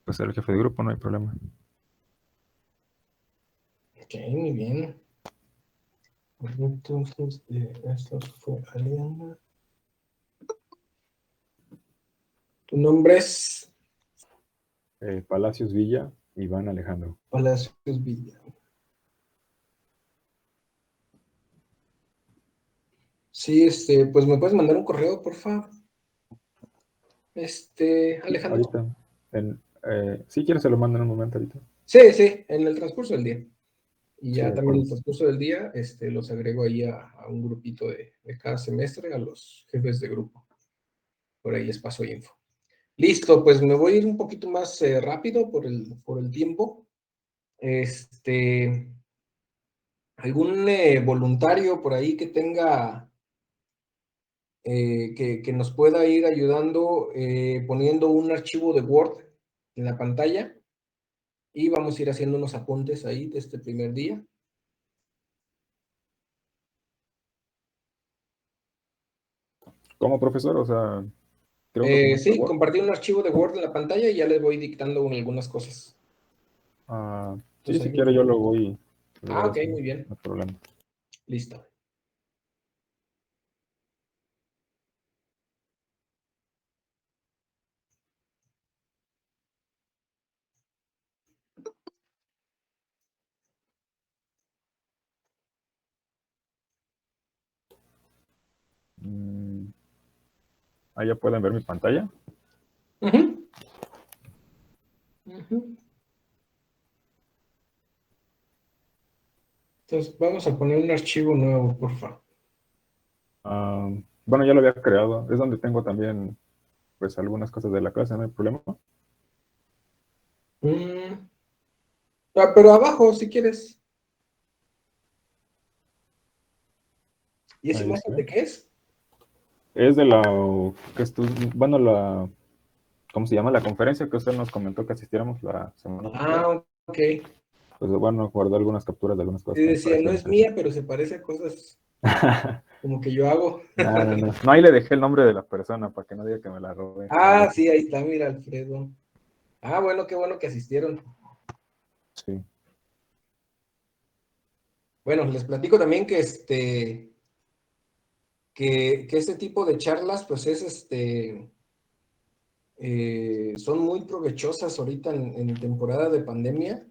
Pues ser el jefe de grupo, no hay problema. Ok, muy bien. Entonces, esto fue Ariana. ¿Tu nombre es? Palacios Villa, Iván Alejandro. Palacios Villa. Sí, pues me puedes mandar un correo, por favor. Alejandro. Ahorita, si quieres se lo mando en un momento ahorita. Sí, sí, en el transcurso del día. Y Sí, ya de también en acuerdo. el transcurso del día, los agrego ahí a un grupito de cada semestre, a los jefes de grupo. Por ahí les paso info. Listo, pues me voy a ir un poquito más rápido por el tiempo. ¿Algún voluntario por ahí que tenga, que nos pueda ir ayudando poniendo un archivo de Word en la pantalla? Y vamos a ir haciendo unos apuntes ahí de este primer día. ¿Cómo, profesor? O sea, creo un documento de Sí, Word. compartir un archivo de Word en la pantalla y ya les voy dictando algunas cosas. Sí, Entonces si ahí me quiere yo comparto. lo Ah, voy ok, haciendo, muy no bien. hay problema. Listo. Mm, Ahí ya pueden ver mi pantalla. Ujú, ujú. Entonces vamos a poner un archivo nuevo, por favor. Ah, bueno, ya lo había creado. Es donde tengo también, pues, algunas cosas de la clase, no hay problema. Mm, pero abajo, si quieres. ¿Y esa Ahí imagen está. de qué es? Es de bueno, ¿cómo se llama? La conferencia que usted nos comentó que asistiéramos la semana pasada. Ah, ok. Pues bueno, guardé algunas capturas de algunas cosas Y que me decía, no parecieron es mía, interesantes. pero se parece a cosas como que yo hago. No, no, no. No, ahí le dejé el nombre de la persona para que no diga que me la robé o algo Ah, así. sí, ahí está, mira, Alfredo. Ah, bueno, qué bueno que asistieron. Sí. Bueno, les platico también que que este tipo de charlas, pues es son muy provechosas ahorita en temporada de pandemia,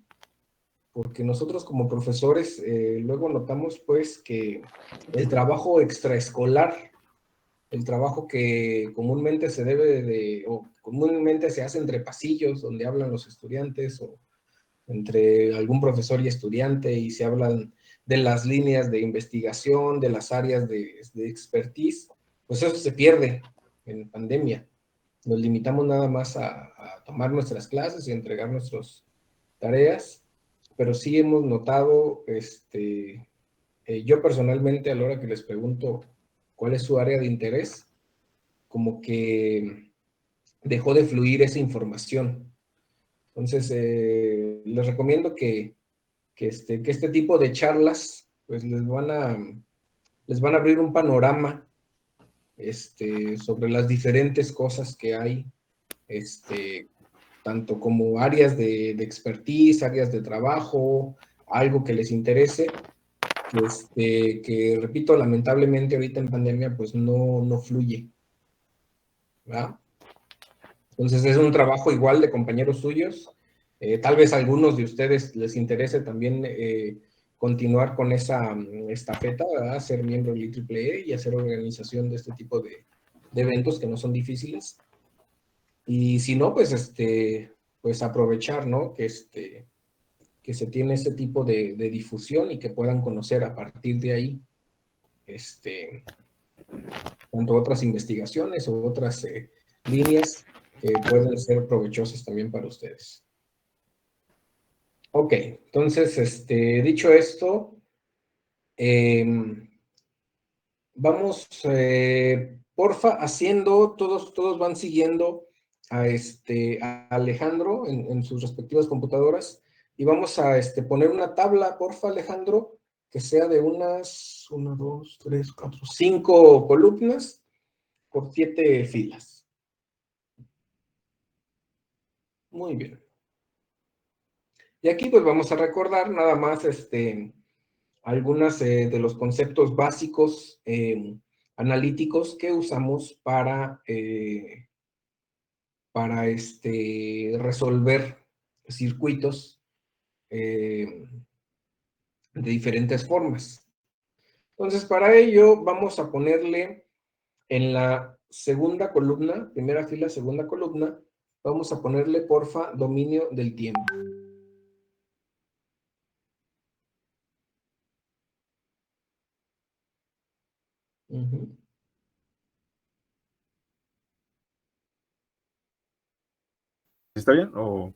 porque nosotros como profesores luego notamos pues que el trabajo extraescolar, el trabajo que comúnmente se debe o comúnmente se hace entre pasillos donde hablan los estudiantes o entre algún profesor y estudiante y se hablan de las líneas de investigación, de las áreas de expertise, pues eso se pierde en pandemia. Nos limitamos nada más a tomar nuestras clases y entregar nuestras tareas, pero sí hemos notado, yo personalmente a la hora que les pregunto cuál es su área de interés, como que dejó de fluir esa información. Entonces, les recomiendo que este tipo de charlas, pues les van a abrir un panorama sobre las diferentes cosas que hay, tanto como áreas de expertise, áreas de trabajo, algo que les interese, que repito, lamentablemente ahorita en pandemia pues no fluye, ¿verdad? Entonces es un trabajo igual de compañeros suyos, tal vez a algunos de ustedes les interese también continuar con esa estafeta, ¿verdad? Ser miembro del IEEE y hacer organización de este tipo de eventos que no son difíciles. Y si no, pues, pues aprovechar, ¿no? Que se tiene ese tipo de difusión y que puedan conocer a partir de ahí, tanto otras investigaciones o otras líneas que pueden ser provechosas también para ustedes. Ok, entonces, dicho esto, eh, vamos, porfa, haciendo, todos van siguiendo a Alejandro en sus respectivas computadoras y vamos a poner una tabla, porfa, Alejandro, que sea de unas, 1, 2, 3, 4, 5 columnas por 7 filas. Muy bien. Y aquí pues vamos a recordar nada más algunas de los conceptos básicos analíticos que usamos para resolver circuitos de diferentes formas. Entonces, para ello vamos a ponerle en la segunda columna, primera fila, segunda columna, vamos a ponerle, porfa, dominio del tiempo. Uh-huh. ¿Está bien? ¿O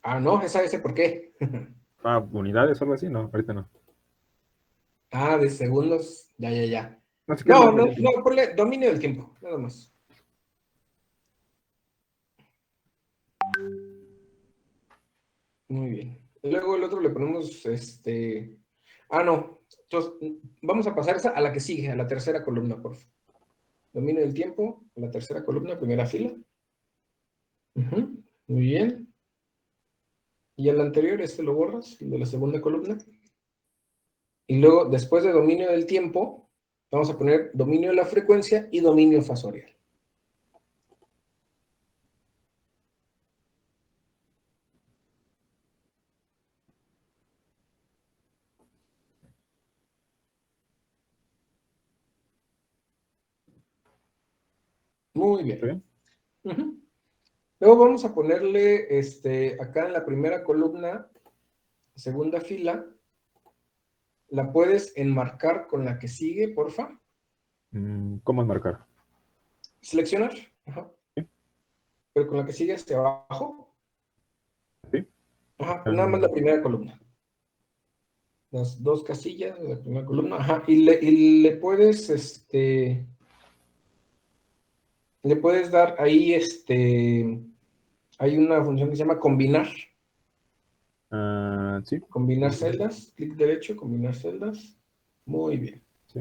Ah, no, ese por qué. unidades o algo así? No, ahorita no. Ah, de segundos, ya. No sé qué es No, más no, reciente. no, ponle dominio del tiempo, nada más. Muy bien. Luego el otro le ponemos, ah, no. Entonces, vamos a pasar esa a la que sigue, a la tercera columna, por favor. Dominio del tiempo, a la tercera columna, primera fila. Uh-huh. Muy bien. Y el anterior, lo borras, el de la segunda columna. Y luego, después de dominio del tiempo, vamos a poner dominio de la frecuencia y dominio fasorial. Muy ¿Está bien. bien? Uh-huh. Luego vamos a ponerle, acá en la primera columna, segunda fila, ¿la puedes enmarcar con la que sigue, porfa? ¿Cómo enmarcar? Seleccionar. Ajá. ¿Sí? Pero con la que sigue hacia abajo. ¿Sí? Ajá, pues nada más la En- primera columna. Las dos casillas de la primera columna. Ajá, y le puedes, le puedes dar ahí, hay una función que se llama combinar. sí. Combinar celdas, clic derecho, combinar celdas. Muy bien. Sí.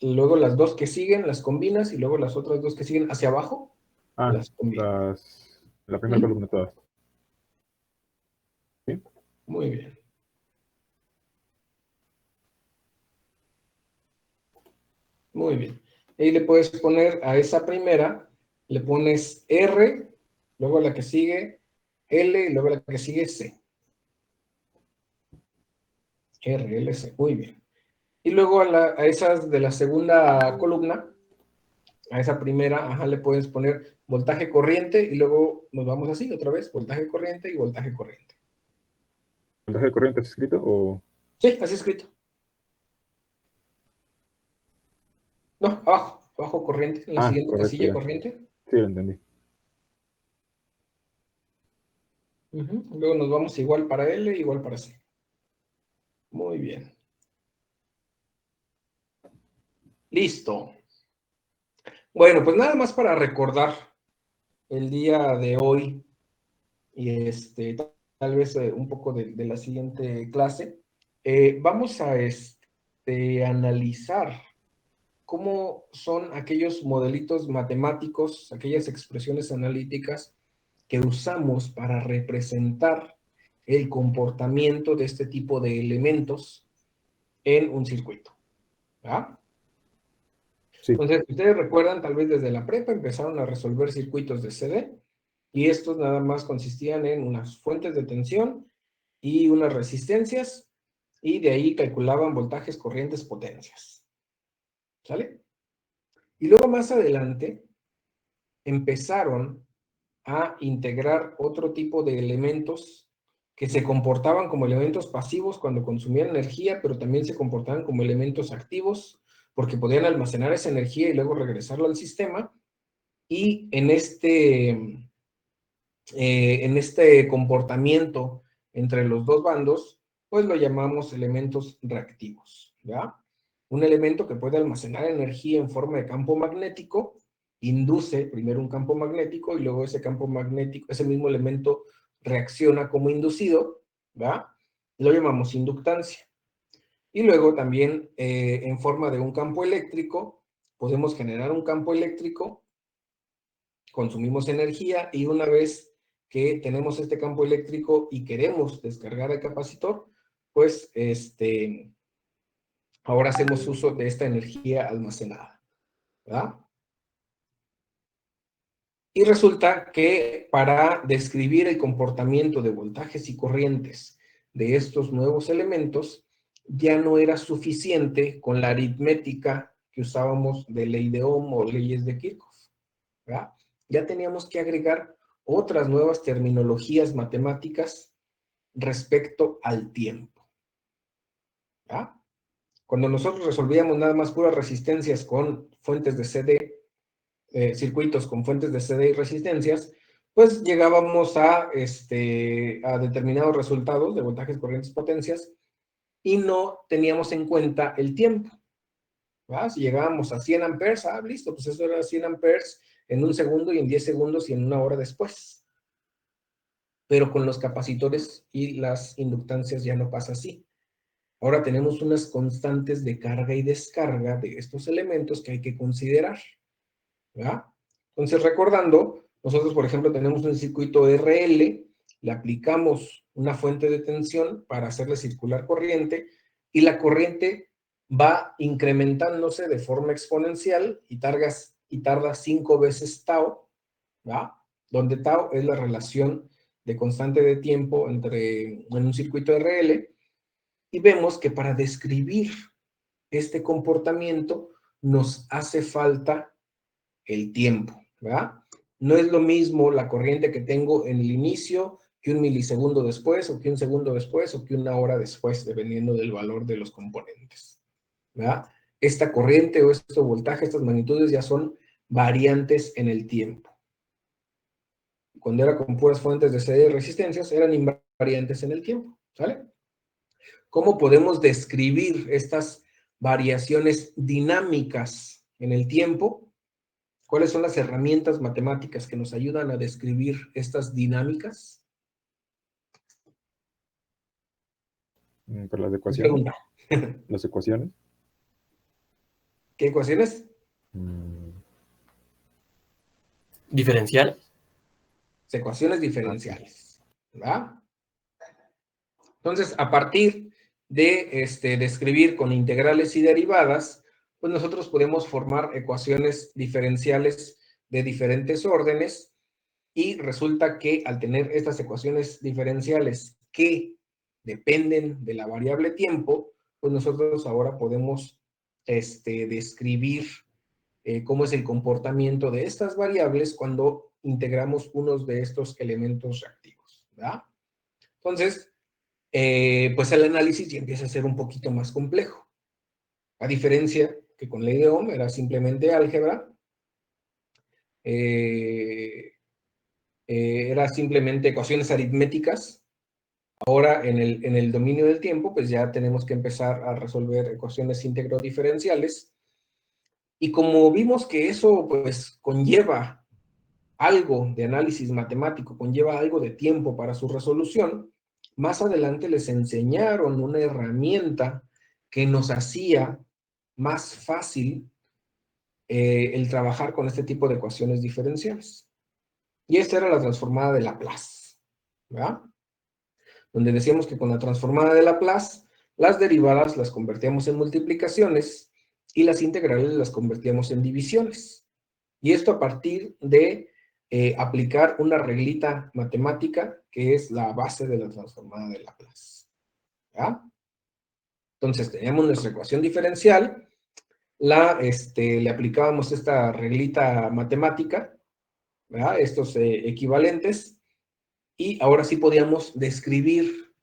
Luego las dos que siguen las combinas y luego las otras dos que siguen hacia abajo Ah, las combinas. la primera ¿Mm? columna todas. ¿Sí? Muy bien. Muy bien. Y le puedes poner a esa primera, le pones R, luego a la que sigue L y luego a la que sigue C. R, L, C. Muy bien. Y luego a esas de la segunda columna, a esa primera, ajá, le puedes poner voltaje corriente y luego nos vamos así otra vez, voltaje corriente y voltaje corriente. ¿Voltaje de corriente es escrito o...? Sí, así escrito. No, abajo corriente, en la Ah, siguiente correcto, casilla ya. corriente. Sí, lo entendí. Luego nos vamos igual para L, igual para C. Muy bien. Listo. Bueno, pues nada más para recordar el día de hoy y tal vez un poco de la siguiente clase. Vamos a analizar cómo son aquellos modelitos matemáticos, aquellas expresiones analíticas que usamos para representar el comportamiento de este tipo de elementos en un circuito. ¿Va? Sí. Entonces, ustedes recuerdan, tal vez desde la prepa empezaron a resolver circuitos de CD y estos nada más consistían en unas fuentes de tensión y unas resistencias y de ahí calculaban voltajes, corrientes, potencias. ¿Sale? Y luego más adelante empezaron a integrar otro tipo de elementos que se comportaban como elementos pasivos cuando consumían energía, pero también se comportaban como elementos activos porque podían almacenar esa energía y luego regresarla al sistema. Y en este comportamiento entre los dos bandos, pues lo llamamos elementos reactivos, ¿ya? Un elemento que puede almacenar energía en forma de campo magnético, induce primero un campo magnético y luego ese campo magnético, ese mismo elemento reacciona como inducido, ¿va? Lo llamamos inductancia. Y luego también en forma de un campo eléctrico, podemos generar un campo eléctrico consumimos energía y una vez que tenemos este campo eléctrico y queremos descargar el capacitor, pues ahora hacemos uso de esta energía almacenada, ¿verdad? Y resulta que para describir el comportamiento de voltajes y corrientes de estos nuevos elementos, ya no era suficiente con la aritmética que usábamos de ley de Ohm o leyes de Kirchhoff, ¿verdad? Ya teníamos que agregar otras nuevas terminologías matemáticas respecto al tiempo, ¿verdad? Cuando nosotros resolvíamos nada más puras resistencias con fuentes de CD, circuitos con fuentes de CD y resistencias, pues llegábamos a determinados resultados de voltajes, corrientes, potencias, y no teníamos en cuenta el tiempo, ¿verdad? Si llegábamos a 100 amperes, listo, pues eso era 100 amperes en un segundo y en 10 segundos y en una hora después. Pero con los capacitores y las inductancias ya no pasa así. Ahora tenemos unas constantes de carga y descarga de estos elementos que hay que considerar, ¿verdad? Entonces, recordando, nosotros, por ejemplo, tenemos un circuito RL, le aplicamos una fuente de tensión para hacerle circular corriente, y la corriente va incrementándose de forma exponencial y tarda 5 veces tau, ¿verdad? Donde tau es la relación de constante de tiempo en un circuito RL, y vemos que para describir este comportamiento nos hace falta el tiempo, ¿verdad? No es lo mismo la corriente que tengo en el inicio que un milisegundo después, o que un segundo después, o que una hora después, dependiendo del valor de los componentes, ¿verdad? Esta corriente o este voltaje, estas magnitudes ya son variantes en el tiempo. Cuando era con puras fuentes de CD y resistencias, eran invariantes en el tiempo, ¿sale? ¿Cómo podemos describir estas variaciones dinámicas en el tiempo? ¿Cuáles son las herramientas matemáticas que nos ayudan a describir estas dinámicas? Por las ¿Qué ecuaciones. pregunta? Las ecuaciones. ¿Qué ecuaciones? Mm, ¿Diferencial? Ecuaciones diferenciales, ¿verdad? Entonces, a partir de describir con integrales y derivadas, pues nosotros podemos formar ecuaciones diferenciales de diferentes órdenes, y resulta que al tener estas ecuaciones diferenciales que dependen de la variable tiempo, pues nosotros ahora podemos describir cómo es el comportamiento de estas variables cuando integramos unos de estos elementos reactivos, ¿verdad? Entonces, pues el análisis ya empieza a ser un poquito más complejo. A diferencia que con ley de Ohm era simplemente álgebra, era simplemente ecuaciones aritméticas. Ahora en el dominio del tiempo, pues ya tenemos que empezar a resolver ecuaciones íntegro diferenciales. Y como vimos que eso pues conlleva algo de análisis matemático, conlleva algo de tiempo para su resolución, más adelante les enseñaron una herramienta que nos hacía más fácil el trabajar con este tipo de ecuaciones diferenciales. Y esta era la transformada de Laplace, ¿verdad? Donde decíamos que con la transformada de Laplace, las derivadas las convertíamos en multiplicaciones y las integrales las convertíamos en divisiones. Y esto a partir de aplicar una reglita matemática que es la base de la transformada de Laplace, ¿verdad? Entonces teníamos nuestra ecuación diferencial, le aplicábamos esta reglita matemática, ¿verdad? Estos equivalentes, y ahora sí podíamos describir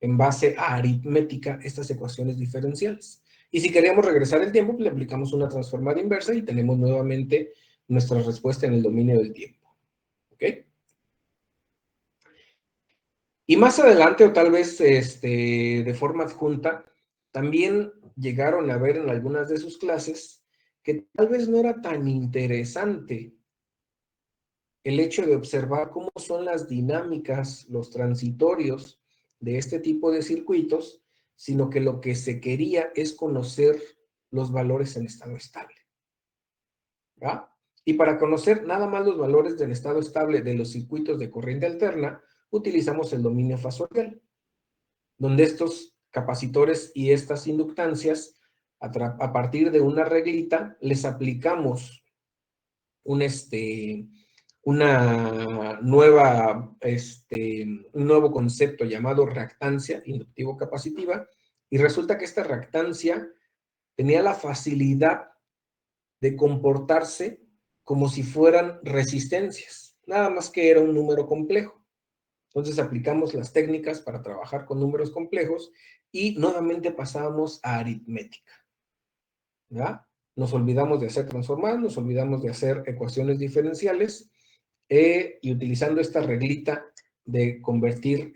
en base a aritmética estas ecuaciones diferenciales. Y si queríamos regresar el tiempo, pues le aplicamos una transformada inversa y tenemos nuevamente nuestra respuesta en el dominio del tiempo. ¿Ok? Y más adelante, o tal vez de forma adjunta, también llegaron a ver en algunas de sus clases que tal vez no era tan interesante el hecho de observar cómo son las dinámicas, los transitorios de este tipo de circuitos, sino que lo que se quería es conocer los valores en estado estable, ¿verdad? Y para conocer nada más los valores del estado estable de los circuitos de corriente alterna, utilizamos el dominio fasorial, donde estos capacitores y estas inductancias, a partir de una reglita, les aplicamos una nueva, un nuevo concepto llamado reactancia inductivo-capacitiva, y resulta que esta reactancia tenía la facilidad de comportarse como si fueran resistencias, nada más que era un número complejo. Entonces aplicamos las técnicas para trabajar con números complejos y nuevamente pasamos a aritmética, ¿verdad? Nos olvidamos de hacer transformadas, nos olvidamos de hacer ecuaciones diferenciales, y utilizando esta reglita de convertir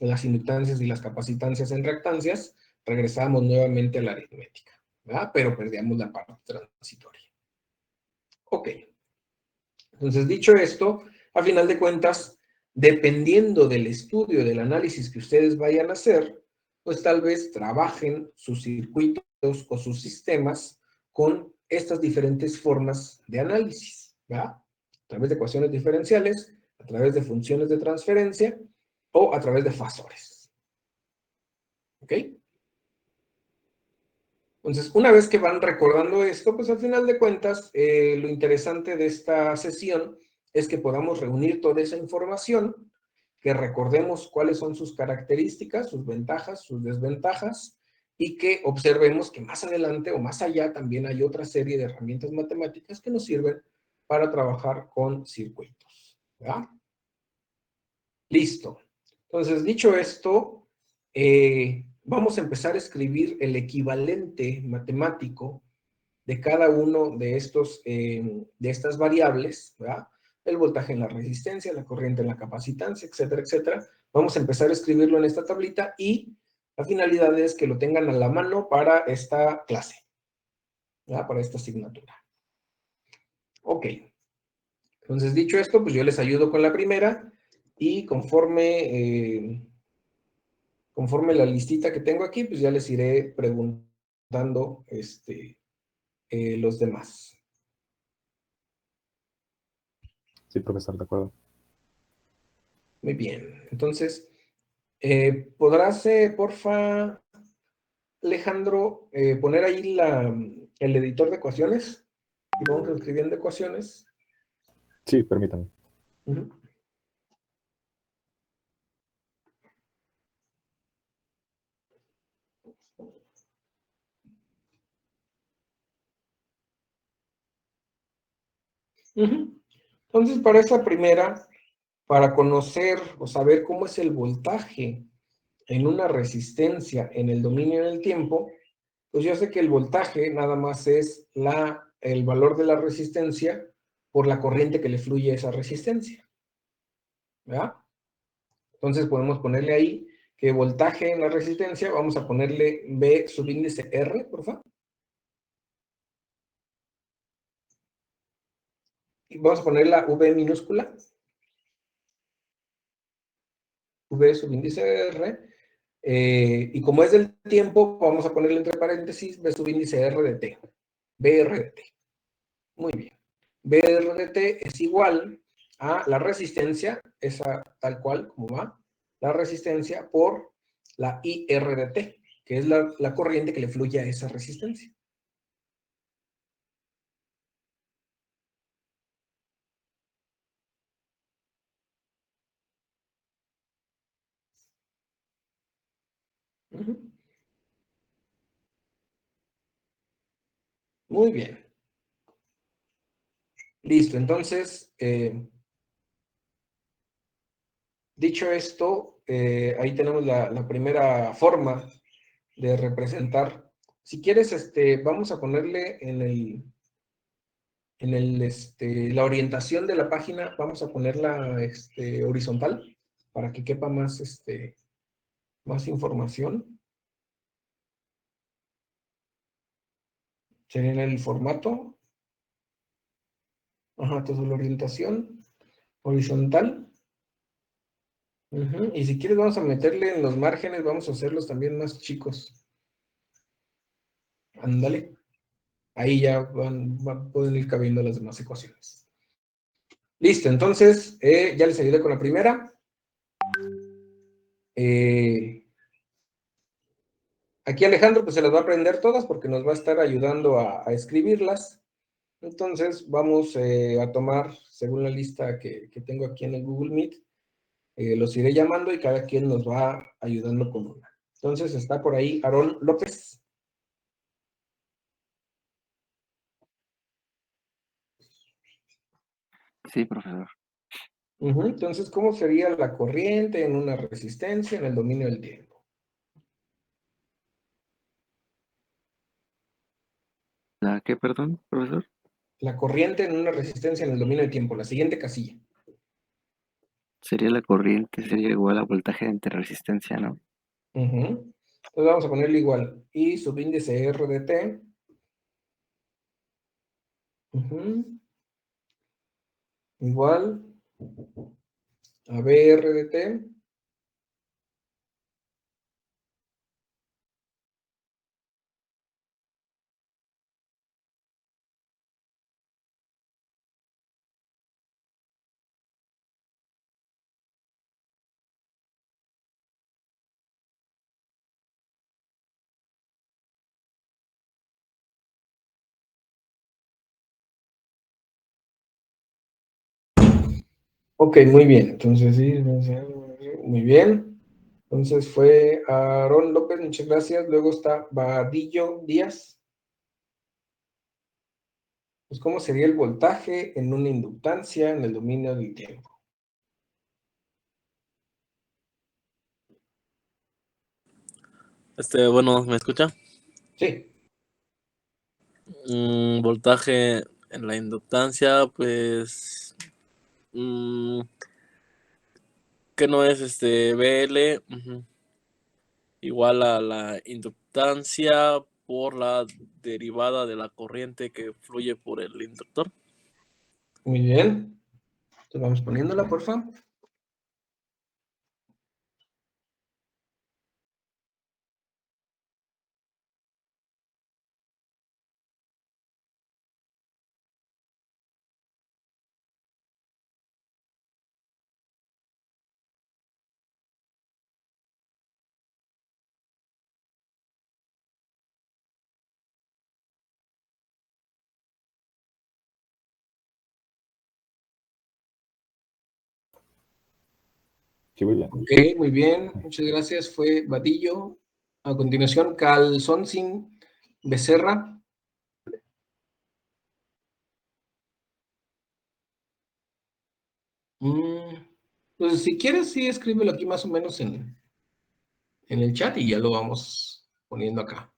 las inductancias y las capacitancias en reactancias, regresamos nuevamente a la aritmética, ¿verdad? Pero perdíamos la parte transitoria. Ok. Entonces, dicho esto, a final de cuentas, dependiendo del estudio, del análisis que ustedes vayan a hacer, pues tal vez trabajen sus circuitos o sus sistemas con estas diferentes formas de análisis, ¿verdad? A través de ecuaciones diferenciales, a través de funciones de transferencia o a través de fasores. ¿Ok? Entonces, una vez que van recordando esto, pues al final de cuentas, lo interesante de esta sesión es que podamos reunir toda esa información, que recordemos cuáles son sus características, sus ventajas, sus desventajas, y que observemos que más adelante o más allá también hay otra serie de herramientas matemáticas que nos sirven para trabajar con circuitos, ¿verdad? Listo. Entonces, dicho esto, vamos a empezar a escribir el equivalente matemático de cada uno de estas variables, ¿verdad? El voltaje en la resistencia, la corriente en la capacitancia, etcétera, etcétera. Vamos a empezar a escribirlo en esta tablita y la finalidad es que lo tengan a la mano para esta clase, ¿verdad? Para esta asignatura. Ok. Entonces, dicho esto, pues yo les ayudo con la primera y conforme la listita que tengo aquí, pues ya les iré preguntando los demás. Sí, profesor, de acuerdo. Muy bien. Entonces, ¿podrás, porfa, Alejandro, poner ahí el editor de ecuaciones? Y vamos escribiendo ecuaciones. Sí, permítame. Uh-huh. Uh-huh. Entonces, para esa primera, para conocer o saber cómo es el voltaje en una resistencia en el dominio del tiempo, pues yo sé que el voltaje nada más es el valor de la resistencia por la corriente que le fluye a esa resistencia, ¿verdad? Entonces podemos ponerle ahí que voltaje en la resistencia, vamos a ponerle V subíndice R, por favor. Y vamos a poner la V minúscula. V subíndice R. Y como es del tiempo, vamos a ponerle entre paréntesis V subíndice R de T. VR de T. Muy bien. VR de T es igual a la resistencia, esa tal cual como va, la resistencia por la IR de T, que es la corriente que le fluye a esa resistencia. Uh-huh. Muy bien. Listo, entonces, dicho esto, ahí tenemos la primera forma de representar. Si quieres, vamos a ponerle la orientación de la página, vamos a ponerla horizontal para que quepa más información. Sería en el formato. Ajá, entonces la orientación horizontal. Uh-huh. Y si quieres vamos a meterle en los márgenes, vamos a hacerlos también más chicos. Ándale. ahí ya pueden ir cabiendo las demás ecuaciones. Listo, entonces ya les ayudé con la primera. Aquí Alejandro pues se las va a aprender todas porque nos va a estar ayudando a escribirlas. Entonces vamos a tomar, según la lista que tengo aquí en el Google Meet, los iré llamando y cada quien nos va ayudando con una. Entonces está por ahí Aarón López. Sí, profesor. Entonces, ¿cómo sería la corriente en una resistencia en el dominio del tiempo? ¿La qué, perdón, profesor? La corriente en una resistencia en el dominio del tiempo, la siguiente casilla. Sería la corriente, sería igual a voltaje entre resistencia, ¿no? Entonces vamos a ponerle igual. Y subíndice R de T. Igual a BR de T. Ok, muy bien. Entonces, sí, muy bien. Entonces fue Aarón López, muchas gracias. Luego está Vadillo Díaz. Pues, ¿cómo sería el voltaje en una inductancia en el dominio del tiempo? Bueno, ¿me escucha? Sí. Voltaje en la inductancia, pues, que no es BL, igual a la inductancia por la derivada de la corriente que fluye por el inductor. Muy bien. Entonces vamos poniéndola, por favor. Sí, muy bien. Ok, muy bien. Muchas gracias. Fue Vadillo. A continuación, Calzoncin Becerra. Pues si quieres, sí, escríbelo aquí más o menos en el chat y ya lo vamos poniendo acá.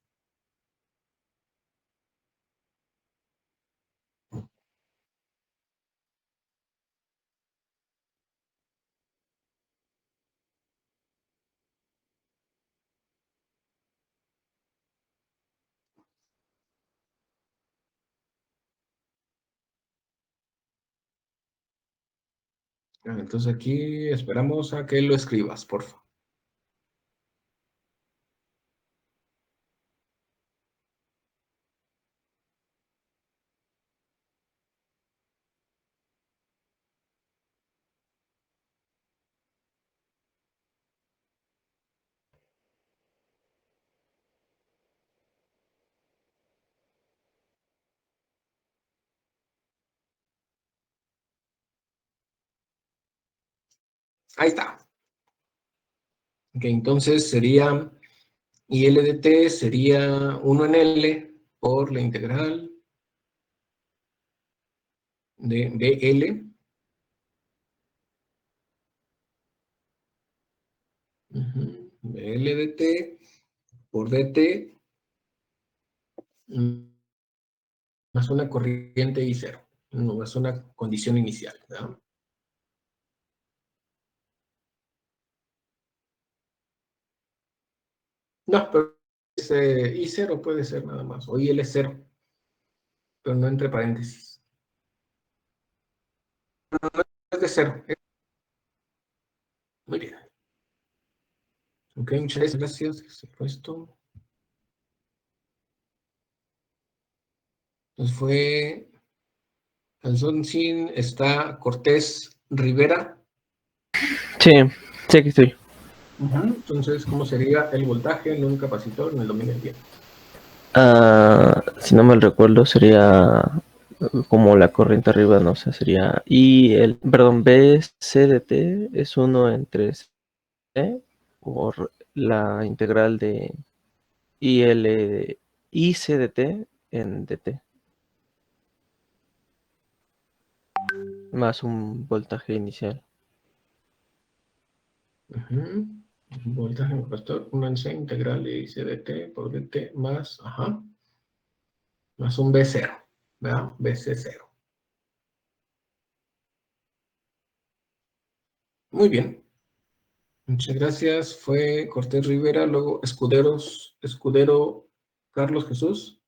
Entonces aquí esperamos a que lo escribas, por favor. Ahí está. Ok, entonces sería, y L de T sería 1 en L por la integral de BL. BL de T por DT más una corriente I0, no, más una condición inicial, ¿verdad? No, pero I0 puede ser nada más, o IL0, pero no entre paréntesis. Es de 0. Muy bien. Ok, muchas gracias. Esto. Pues fue Alfonsín, está Cortés Rivera. Sí, sí, aquí estoy. Entonces, ¿cómo sería el voltaje en un capacitor en el dominio del tiempo? Si no mal recuerdo, sería como la corriente arriba, no sé, sería perdón, BCDT es 1 entre C por la integral de ICDT en DT, más un voltaje inicial. Voltaje en capacitor, 1 en C integral de IC de T por DT más, más un B0, ¿verdad? BC0. Muy bien. Muchas gracias. Fue Cortés Rivera, luego Escudero Carlos Jesús.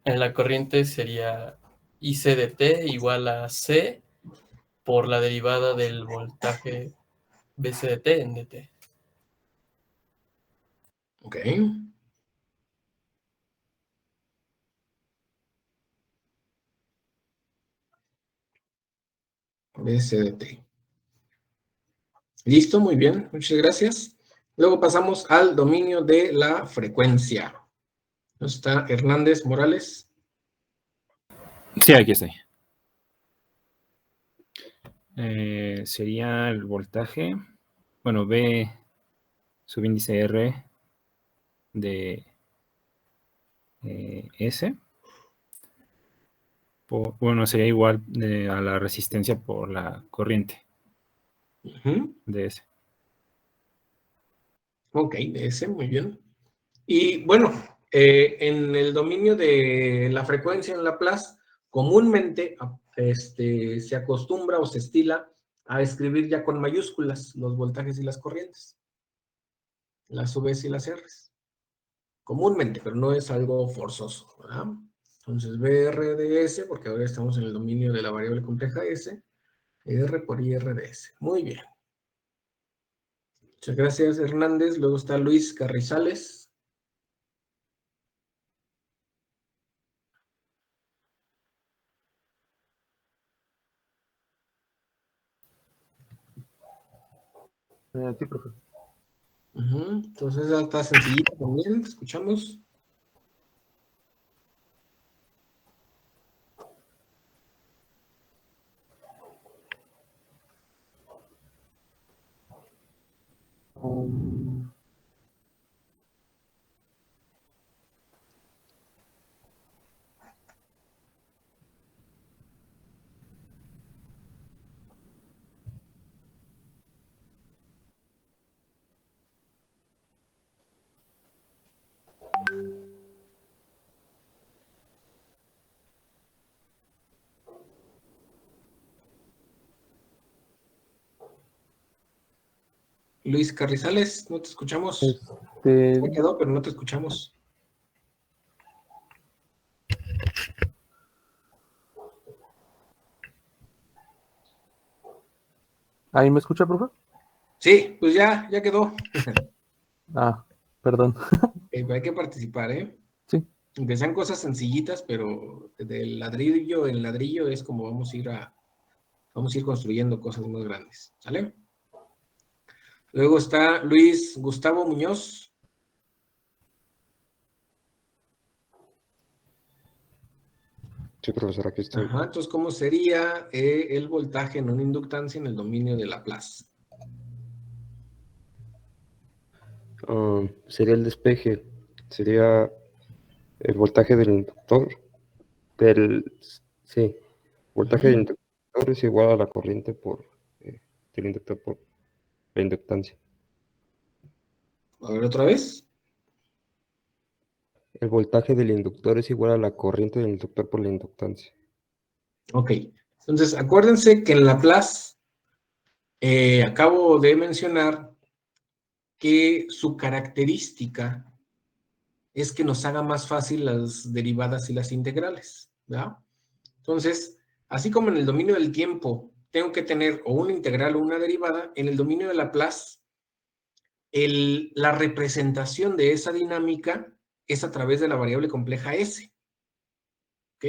En la corriente sería IC de T igual a C por la derivada del voltaje BC de T en DT. Ok. BC de T. Listo, muy bien. Muchas gracias. Luego pasamos al dominio de la frecuencia. Está Hernández Morales. Sí, aquí estoy. Sería el voltaje, bueno, B subíndice R de S. Bueno, sería igual a la resistencia por la corriente de S. Ok, de ese, muy bien. Y bueno, en el dominio de la frecuencia en Laplace, comúnmente se acostumbra o se estila a escribir ya con mayúsculas los voltajes y las corrientes, las Vs y las Rs. Comúnmente, pero no es algo forzoso, ¿verdad? Entonces, BR de S, porque ahora estamos en el dominio de la variable compleja S, R por IR de S. Muy bien. Muchas gracias, Hernández. Luego está Luis Carrizales. Sí, profe. Entonces, esa está sencillita también. Escuchamos. Luis Carrizales, no te escuchamos. Se quedó, pero no te escuchamos. ¿Ahí me escucha, profe? Sí, pues ya quedó. Perdón. Hay que participar, ¿eh? Sí. Aunque sean cosas sencillitas, pero del ladrillo en ladrillo es como vamos a ir construyendo cosas más grandes. ¿Sale? Luego está Luis Gustavo Muñoz. Sí, profesor, aquí estoy. Entonces, ¿cómo sería el voltaje en una inductancia en el dominio de Laplace? Sería el despeje, sería el voltaje del inductor, voltaje del inductor es igual a la corriente del inductor por la inductancia. A ver, otra vez. El voltaje del inductor es igual a la corriente del inductor por la inductancia. Ok, entonces acuérdense que en Laplace acabo de mencionar que su característica es que nos haga más fácil las derivadas y las integrales, ¿verdad? Entonces, así como en el dominio del tiempo tengo que tener o una integral o una derivada, en el dominio de Laplace, la representación de esa dinámica es a través de la variable compleja S. ¿ok?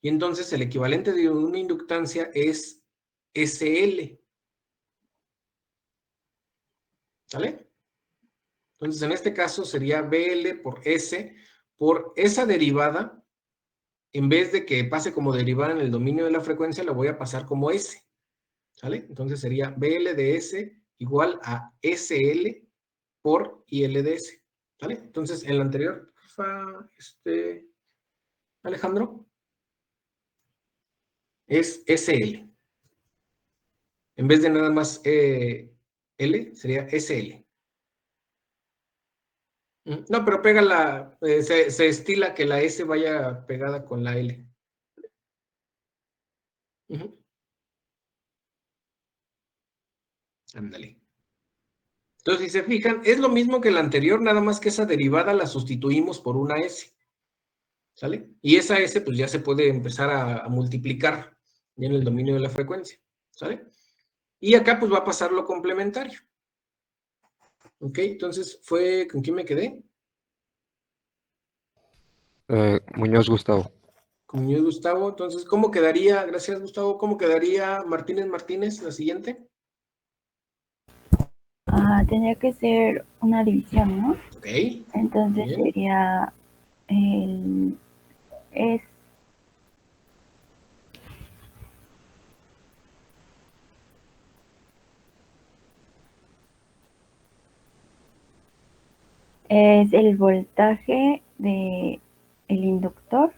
Y entonces el equivalente de una inductancia es SL. ¿Sale? Entonces, en este caso sería BL por S, por esa derivada, en vez de que pase como derivada en el dominio de la frecuencia, la voy a pasar como S. ¿Sale? Entonces sería BL de S igual a SL por IL de S. ¿Sale? Entonces, en la anterior, Alejandro, es SL. En vez de nada más L, sería SL. No, pero pega se estila que la S vaya pegada con la L. Ándale. Entonces, si se fijan, es lo mismo que la anterior, nada más que esa derivada la sustituimos por una S. ¿Sale? Y esa S, pues ya se puede empezar a multiplicar ya en el dominio de la frecuencia. ¿Sale? Y acá, pues va a pasar lo complementario. ¿Ok? Entonces, ¿con quién me quedé? Muñoz Gustavo. Con Muñoz Gustavo. Entonces, ¿cómo quedaría? Gracias, Gustavo. ¿Cómo quedaría Martínez, la siguiente? Tendría que ser una división, ¿no? Ok. Entonces Bien. sería es el voltaje de el inductor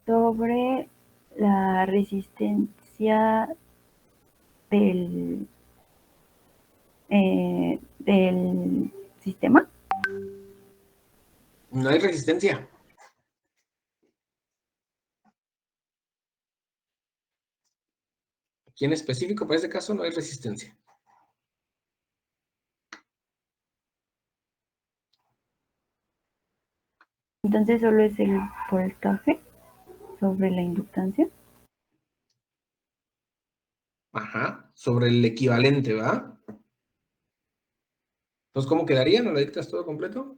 sobre la resistencia del sistema. No hay resistencia. Aquí en específico, para este caso, no hay resistencia. Entonces solo es el voltaje sobre la inductancia. Ajá, sobre el equivalente, ¿va? Entonces, ¿cómo quedaría? ¿No lo dictas todo completo?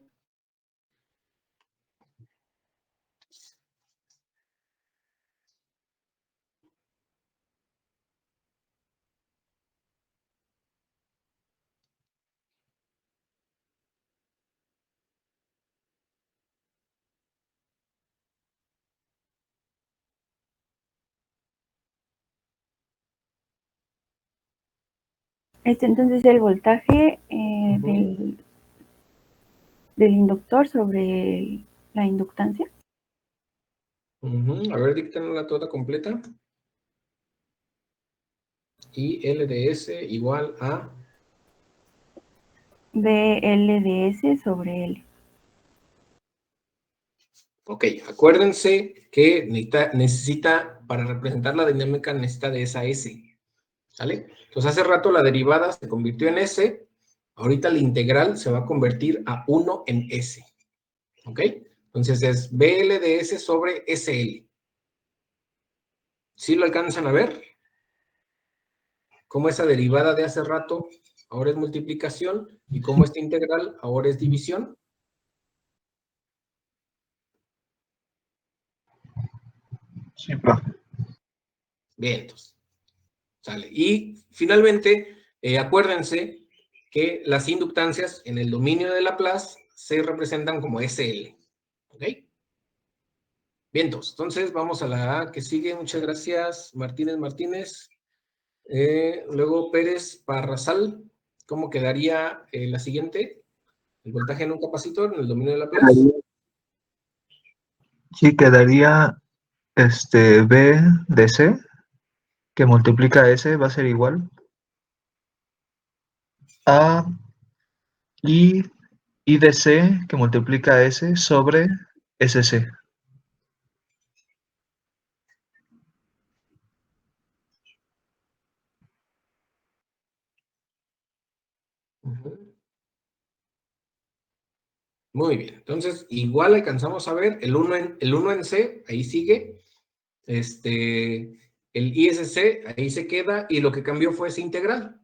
Entonces el voltaje del inductor sobre la inductancia. A ver, díctanla toda completa. Y L de S igual a BL de S sobre L. Ok, acuérdense que necesita, para representar la dinámica, necesita de esa S. ¿Sale? Entonces, hace rato la derivada se convirtió en S. Ahorita la integral se va a convertir a 1 en S. ¿Ok? Entonces, es BL de S sobre SL. ¿Sí lo alcanzan a ver? Cómo esa derivada de hace rato ahora es multiplicación y cómo esta integral ahora es división. Sí, profe. Bien, entonces. Sale. Y finalmente, acuérdense que las inductancias en el dominio de Laplace se representan como SL. ¿Ok? Bien, entonces vamos a la que sigue. Muchas gracias, Martínez. Luego Pérez Parrazal. ¿Cómo quedaría la siguiente? El voltaje en un capacitor en el dominio de Laplace. Sí, quedaría B de C, que multiplica S, va a ser igual a I de C, que multiplica S sobre SC. Muy bien. Entonces, igual alcanzamos a ver el 1 en C, ahí sigue. El ISC, ahí se queda, y lo que cambió fue ese integral.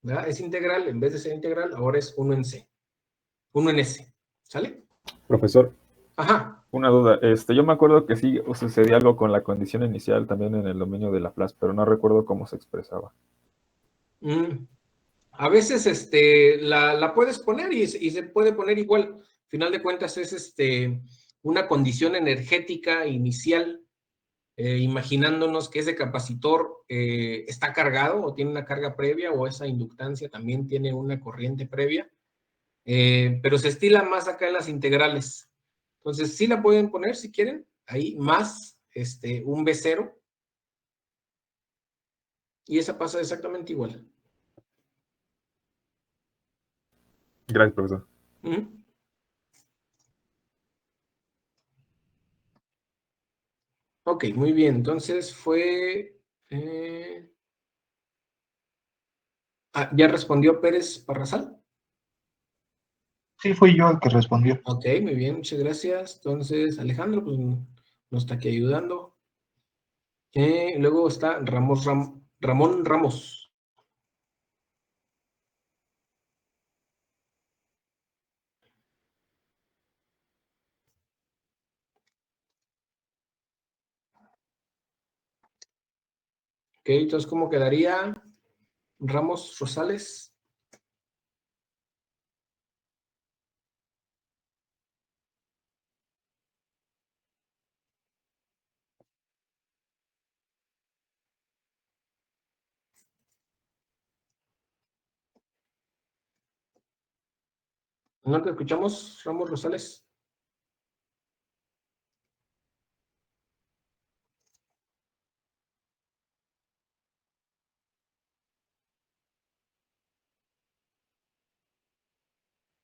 ¿Verdad? Es integral, en vez de ser integral, ahora es 1 en C. 1 en S. ¿Sale? Profesor, Ajá. Una duda, yo me acuerdo que sí sucedía algo con la condición inicial también en el dominio de Laplace, pero no recuerdo cómo se expresaba. A veces la puedes poner y se puede poner igual. Al final de cuentas es una condición energética inicial, imaginándonos que ese capacitor está cargado o tiene una carga previa, o esa inductancia también tiene una corriente previa, pero se estila más acá en las integrales. Entonces sí la pueden poner si quieren, ahí más un B0, y esa pasa exactamente igual. Gracias, profesor. Ok, muy bien. Entonces fue... ¿ya respondió Pérez Parrazal? Sí, fui yo el que respondió. Ok, muy bien, muchas gracias. Entonces, Alejandro, pues nos está aquí ayudando. Luego está Ramón Ramos. Ok, entonces, ¿cómo quedaría Ramos Rosales? ¿No te escuchamos, Ramos Rosales?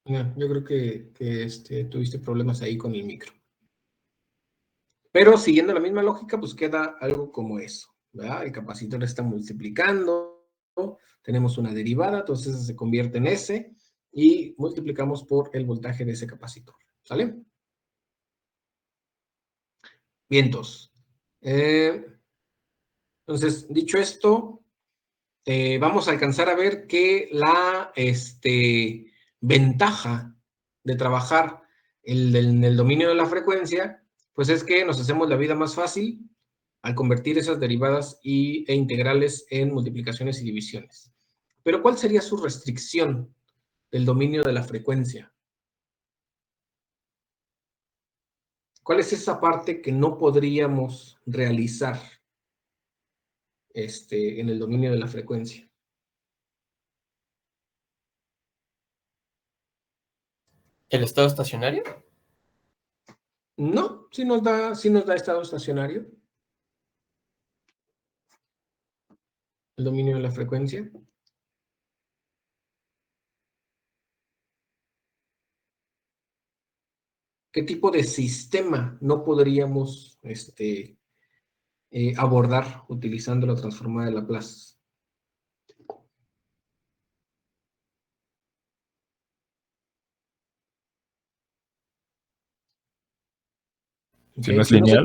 No, yo creo que tuviste problemas ahí con el micro. Pero siguiendo la misma lógica, pues queda algo como eso, ¿verdad? El capacitor está multiplicando, tenemos una derivada, entonces se convierte en S, y multiplicamos por el voltaje de ese capacitor, ¿sale? Vientos. Entonces, dicho esto, vamos a alcanzar a ver que la ventaja de trabajar en el dominio de la frecuencia, pues es que nos hacemos la vida más fácil al convertir esas derivadas e integrales en multiplicaciones y divisiones. Pero ¿cuál sería su restricción del dominio de la frecuencia? ¿Cuál es esa parte que no podríamos realizar en el dominio de la frecuencia? ¿El estado estacionario? No, sí nos da estado estacionario. El dominio de la frecuencia. ¿Qué tipo de sistema no podríamos abordar utilizando la transformada de Laplace? Si no es Si no lineal.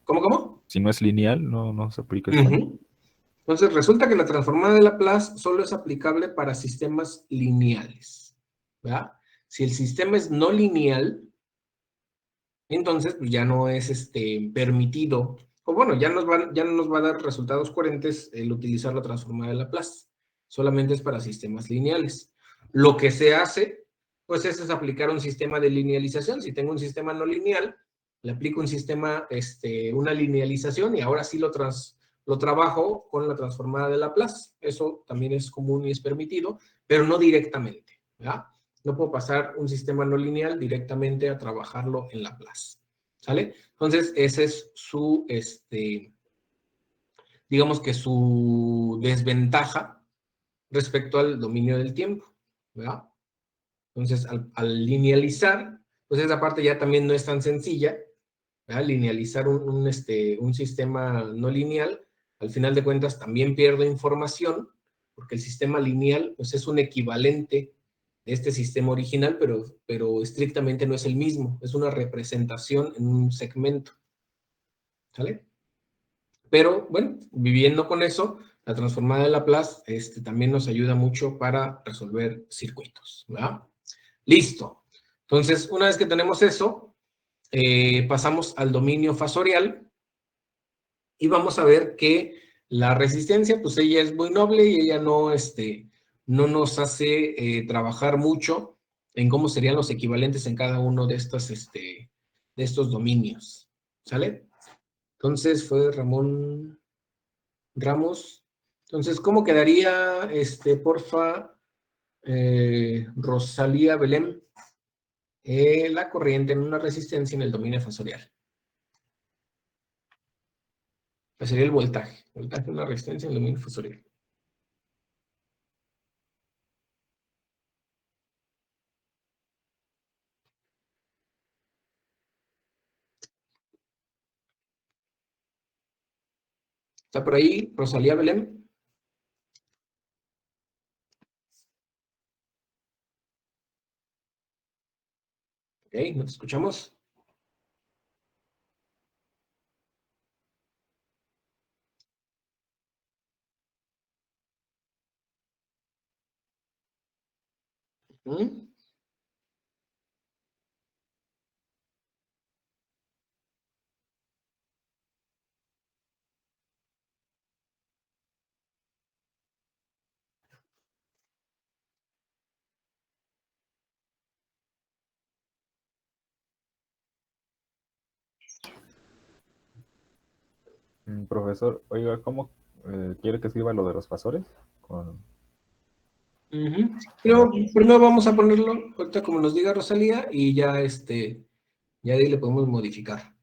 ¿Cómo? Si no es lineal, no se aplica. Entonces, resulta que la transformada de Laplace solo es aplicable para sistemas lineales, ¿verdad? Si el sistema es no lineal, entonces pues ya no es permitido, o bueno, ya no nos va a dar resultados coherentes el utilizar la transformada de Laplace. Solamente es para sistemas lineales. Lo que se hace, pues es aplicar un sistema de linealización. Si tengo un sistema no lineal, le aplico un sistema, una linealización, y ahora sí lo trabajo con la transformada de Laplace. Eso también es común y es permitido, pero no directamente, ¿verdad? No puedo pasar un sistema no lineal directamente a trabajarlo en Laplace, ¿sale? Entonces, ese es su, digamos que su desventaja respecto al dominio del tiempo, ¿verdad? Entonces, al linealizar, pues esa parte ya también no es tan sencilla, ¿verdad? Linealizar un sistema no lineal, al final de cuentas también pierdo información, porque el sistema lineal pues es un equivalente de este sistema original, pero estrictamente no es el mismo, es una representación en un segmento, ¿sale? Pero bueno, viviendo con eso, la transformada de Laplace también nos ayuda mucho para resolver circuitos, ¿verdad? Listo. Entonces, una vez que tenemos eso, pasamos al dominio fasorial y vamos a ver que la resistencia, pues ella es muy noble y ella no nos hace trabajar mucho en cómo serían los equivalentes en cada uno de estos dominios. ¿Sale? Entonces fue Ramón Ramos. Entonces, ¿cómo quedaría, porfa, Rosalía Belén? La corriente en una resistencia en el dominio fasorial. Pues sería el voltaje. Voltaje en una resistencia en el dominio fasorial. ¿Está por ahí Rosalía Belén? Ok, ¿nos escuchamos? ¿Mm? Profesor, oiga, ¿cómo quiere que escriba lo de los fasores? Pero primero vamos a ponerlo, ahorita como nos diga Rosalía, y ya ya de ahí le podemos modificar.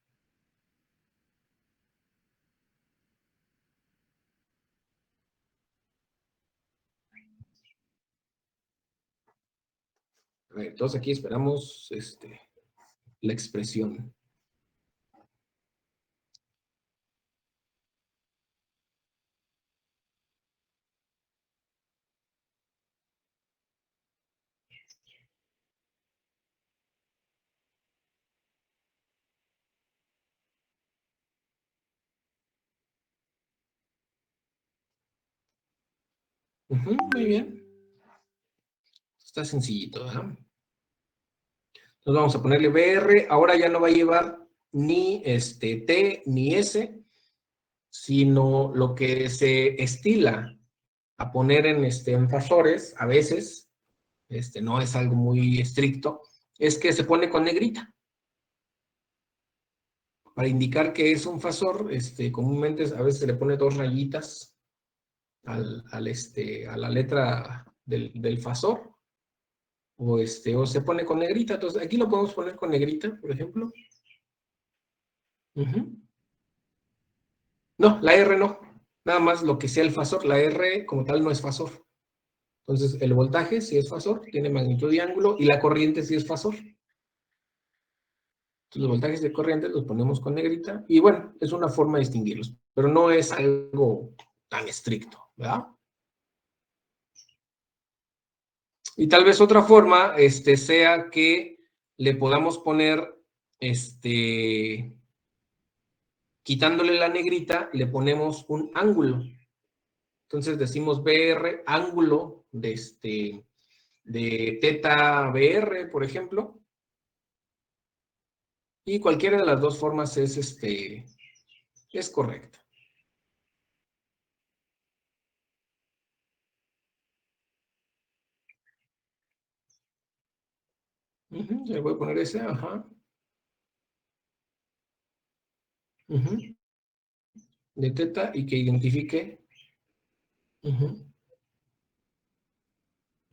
A ver, entonces aquí esperamos la expresión. Muy bien. Está sencillito, ¿verdad? Entonces vamos a ponerle BR. Ahora ya no va a llevar ni T ni S, sino lo que se estila a poner en fasores, a veces, no es algo muy estricto, es que se pone con negrita. Para indicar que es un fasor, comúnmente a veces se le pone 2 rayitas a la letra del fasor, o se pone con negrita. Entonces aquí lo podemos poner con negrita, por ejemplo. No, la R no. Nada más lo que sea el fasor. La R como tal no es fasor. Entonces el voltaje sí es fasor, tiene magnitud y ángulo, y la corriente sí es fasor. Entonces los voltajes de corriente los ponemos con negrita, y bueno, es una forma de distinguirlos, pero no es algo tan estricto, ¿verdad? Y tal vez otra forma sea que le podamos poner, quitándole la negrita, le ponemos un ángulo. Entonces decimos BR, ángulo de teta BR, por ejemplo. Y cualquiera de las dos formas es correcta. Le voy a poner ese, ajá. De teta y que identifique.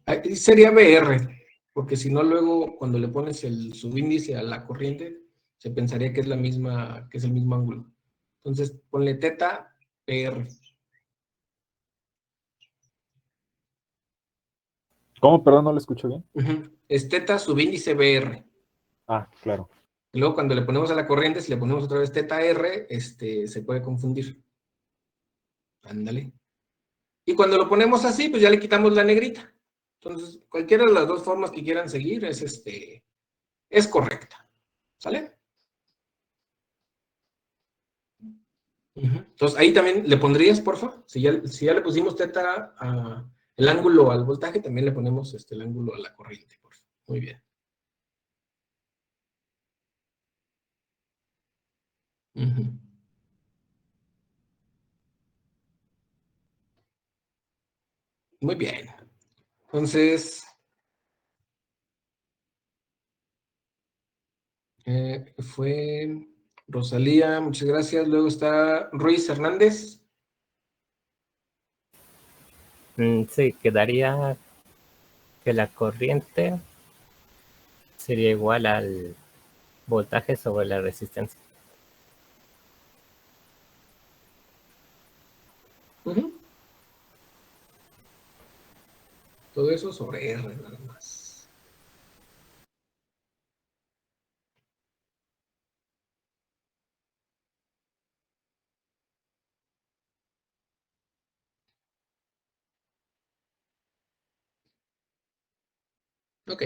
Ahí sería BR, porque si no luego cuando le pones el subíndice a la corriente, se pensaría que es el mismo ángulo. Entonces ponle teta BR. ¿Cómo? Perdón, no lo escucho bien. Es teta subíndice BR. Ah, claro. Y luego cuando le ponemos a la corriente, si le ponemos otra vez teta R, se puede confundir. Ándale. Y cuando lo ponemos así, pues ya le quitamos la negrita. Entonces, cualquiera de las dos formas que quieran seguir es correcta. ¿Sale? Entonces, ahí también le pondrías, porfa, si ya le pusimos teta el ángulo al voltaje, también le ponemos el ángulo a la corriente, porfa. Muy bien. Ujú. Muy bien. Entonces, fue Rosalía, muchas gracias. Luego está Ruiz Hernández. Sí, quedaría que la corriente sería igual al voltaje sobre la resistencia. Ujú. Todo eso sobre R nada más. Ok.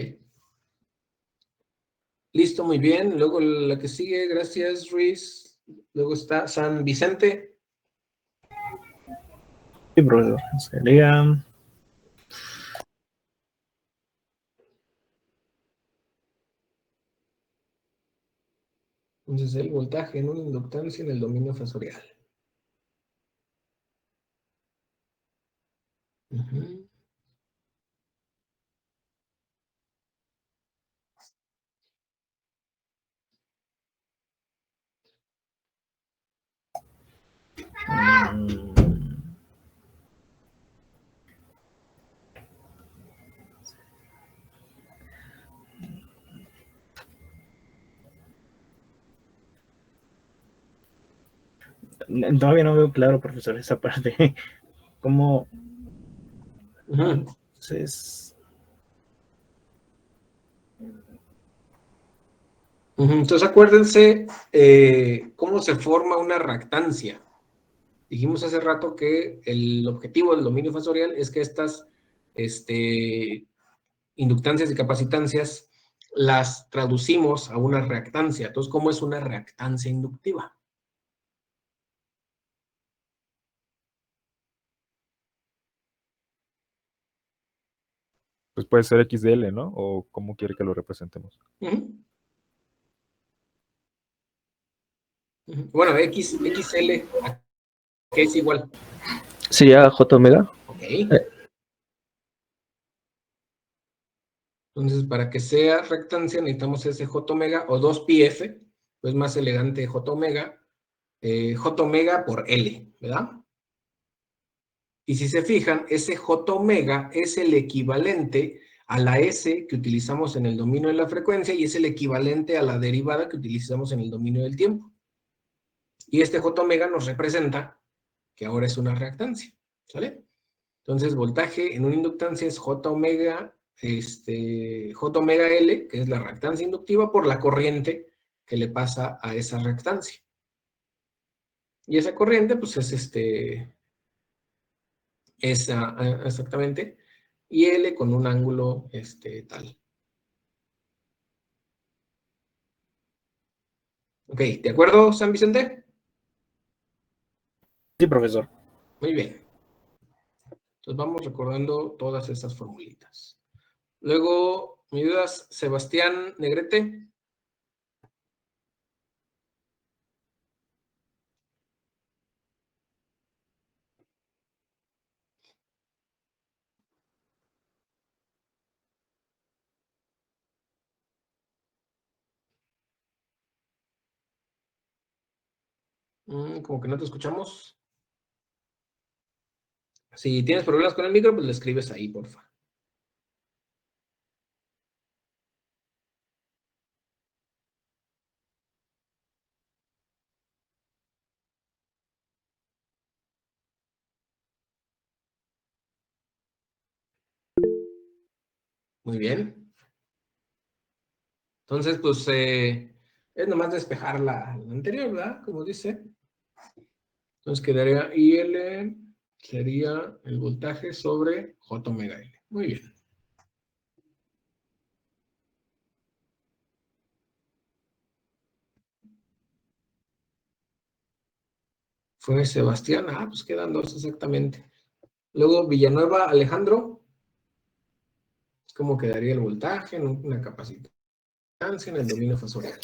Listo, muy bien. Luego la que sigue, gracias Ruiz. Luego está San Vicente. Sí, profesor. Sería Entonces el voltaje en una inductancia en el dominio fasorial. Ujú. todavía no veo claro, profesor, esa parte. ¿Cómo? Entonces, Entonces acuérdense cómo se forma una reactancia. Dijimos hace rato que el objetivo del dominio fasorial es que estas inductancias y capacitancias las traducimos a una reactancia. Entonces, ¿cómo es una reactancia inductiva? Pues puede ser XDL, ¿no? O cómo quiere que lo representemos. Bueno, XL, ¿a qué es igual? Sería J omega. Ok. Entonces, para que sea reactancia necesitamos ese J omega o 2πf, pues más elegante J omega por L, ¿verdad? Y si se fijan, ese J omega es el equivalente a la S que utilizamos en el dominio de la frecuencia y es el equivalente a la derivada que utilizamos en el dominio del tiempo. Y este J omega nos representa que ahora es una reactancia, ¿sale? Entonces, voltaje en una inductancia es J omega L, que es la reactancia inductiva, por la corriente que le pasa a esa reactancia. Y esa corriente, pues es exactamente, y L con un ángulo tal. Ok, ¿de acuerdo, San Vicente? sí, profesor. Muy bien. Entonces vamos recordando todas esas formulitas. Luego, ¿me ayudas, Sebastián Negrete? Como que no te escuchamos. Si tienes problemas con el micro, pues le escribes ahí, porfa. Muy bien. Entonces, pues, es nomás despejar la anterior, ¿verdad? Como dice. Entonces quedaría IL, sería el voltaje sobre J omega L. Muy bien. Fue Sebastián, pues quedan dos exactamente. Luego Villanueva Alejandro, ¿cómo quedaría el voltaje en una capacitancia en el dominio fasorial?